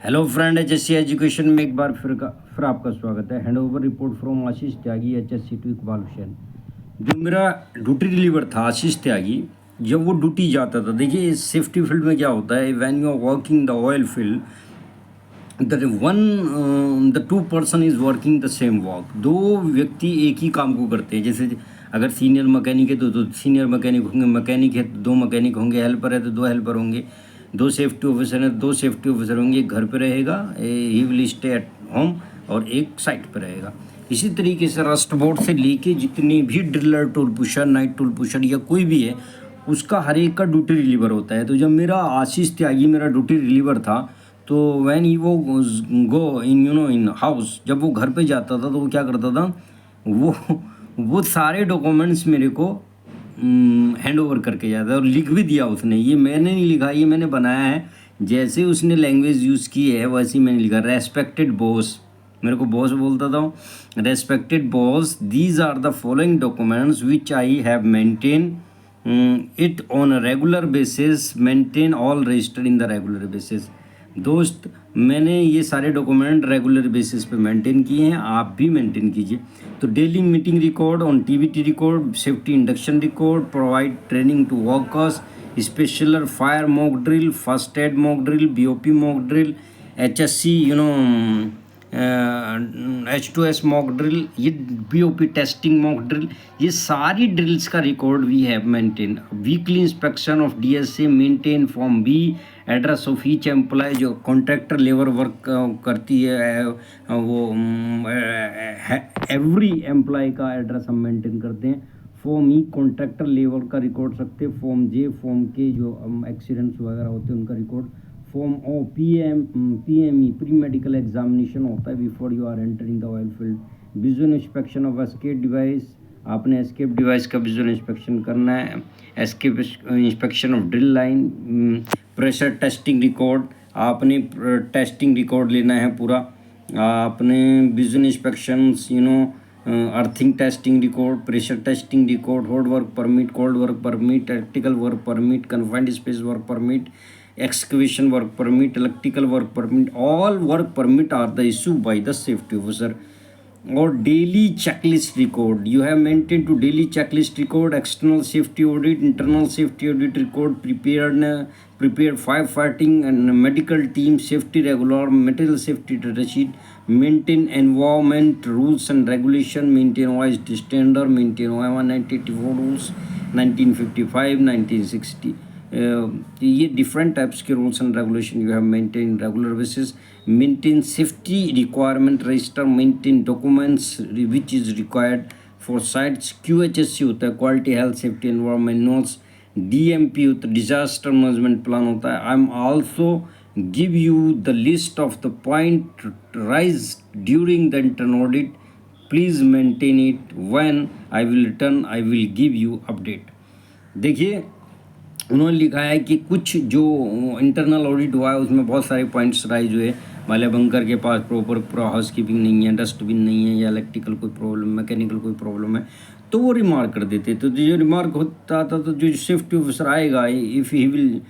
Hello friend, HSC education में एक बार फिर आपका स्वागत है। Hand over report from Ashish Tyagi, HSC to Iqbal Hussain. जो मेरा ड्यूटी रिलीवर था आशीष त्यागी, जब वो ड्यूटी जाता था, देखिए सेफ्टी फील्ड में क्या होता है, when you are working the oil field, the two person is working the same work. दो व्यक्ति एक ही काम को करते हैं। जैसे अगर सीनियर मैकेनिक है तो सीनियर मैकेनिक होंगे, मैकेनिक है तो दो मैकेनिक होंगे, हेल्पर है तो दो हेल्पर होंगे, दो सेफ्टी ऑफिसर है तो दो सेफ्टी ऑफिसर होंगे। एक घर पे रहेगा, he will stay at home, और एक साइट पे रहेगा। इसी तरीके से रस्ट बोर्ड से लेके जितने भी driller, tool pusher, night tool pusher या कोई भी है, उसका हर एक का ड्यूटी रिलीवर होता है। तो जब मेरा आशीष त्यागी मेरा ड्यूटी रिलीवर था, तो वैन ही वो गो इन इन हाउस, जब वो घर पे जाता था तो वो क्या करता था, वो सारे डॉक्यूमेंट्स मेरे को हैंड ओवर करके जाता है। और लिख भी दिया उसने, ये मैंने नहीं लिखा, ये मैंने बनाया है। जैसे उसने लैंग्वेज यूज़ की है वैसे ही मैंने लिखा, रेस्पेक्टेड बॉस, मेरे को बॉस बोलता था। Respected boss, these are the following documents which I have maintain it on a regular basis, maintain all registered in the regular basis. दोस्त, मैंने ये सारे डॉक्यूमेंट रेगुलर बेसिस पे मेंटेन किए हैं, आप भी मेंटेन कीजिए। तो daily meeting record, on TVT record, safety induction record, provide training to workers, special fire mock drill, first aid mock drill, BOP mock drill, HSC H2S mock drill, ये BOP testing mock drill, ये सारी drills का record we have maintain. Weekly inspection of DSA maintain form B, address of each employ, जो contractor labour work करती है वो every employ का address हम मेंटेन करते हैं। फॉर्म ई कॉन्ट्रैक्टर लेबर का रिकॉर्ड रखते हैं। फॉर्म जे फॉर्म के जो एक्सीडेंट्स वगैरह होते हैं उनका record. Form O PME pre medical examination होता है before you are entering the oil field. Visual inspection of escape device, आपने एस्केप डिवाइस का विजुअल इंस्पेक्शन करना है। Escape inspection of drill line, pressure testing record, आपने testing record लेना है पूरा। आपने visual inspections earthing testing record, pressure testing record, hot work permit, cold work permit, tactical work permit, confined space work permit, excavation work permit, electrical work permit, all work permit are the issued by the safety officer. Or daily checklist record, you have maintained to daily checklist record, external safety audit, internal safety audit record, prepared firefighting and medical team safety regular, material safety receipt, maintain environment rules and regulation, maintain OISD standard, maintain OI 1984 rules, 1955, 1960. ये different types के rules and regulation you have maintain regular basis. Maintain safety requirement register, maintain documents which is required for sites. QHSC होता है, quality health safety environment notes. DMP होता है, disaster management plan होता है। I am also give you the list of the point rise during the internal audit, please maintain it. When I will return I will give you update. देखिए, उन्होंने लिखा है कि कुछ जो इंटरनल ऑडिट हुआ है उसमें बहुत सारे पॉइंट्स राइज हुए। वाले बंकर के पास प्रॉपर पूरा हाउस कीपिंग नहीं है, डस्टबिन नहीं है, या इलेक्ट्रिकल कोई प्रॉब्लम, मैकेनिकल कोई प्रॉब्लम है, तो वो रिमार्क कर देते। तो जो रिमार्क होता था, तो जो सेफ्टी ऑफिसर आएगा, if he will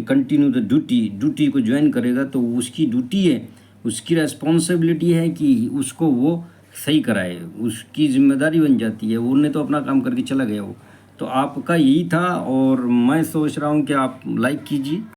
continue the duty को ज्वाइन करेगा, तो उसकी ड्यूटी है, उसकी रेस्पॉन्सिबिलिटी है कि उसको वो सही कराए, उसकी जिम्मेदारी बन जाती है। उन्होंने तो अपना काम करके चला गया वो। तो आपका यही था, और मैं सोच रहा हूँ कि आप लाइक कीजिए।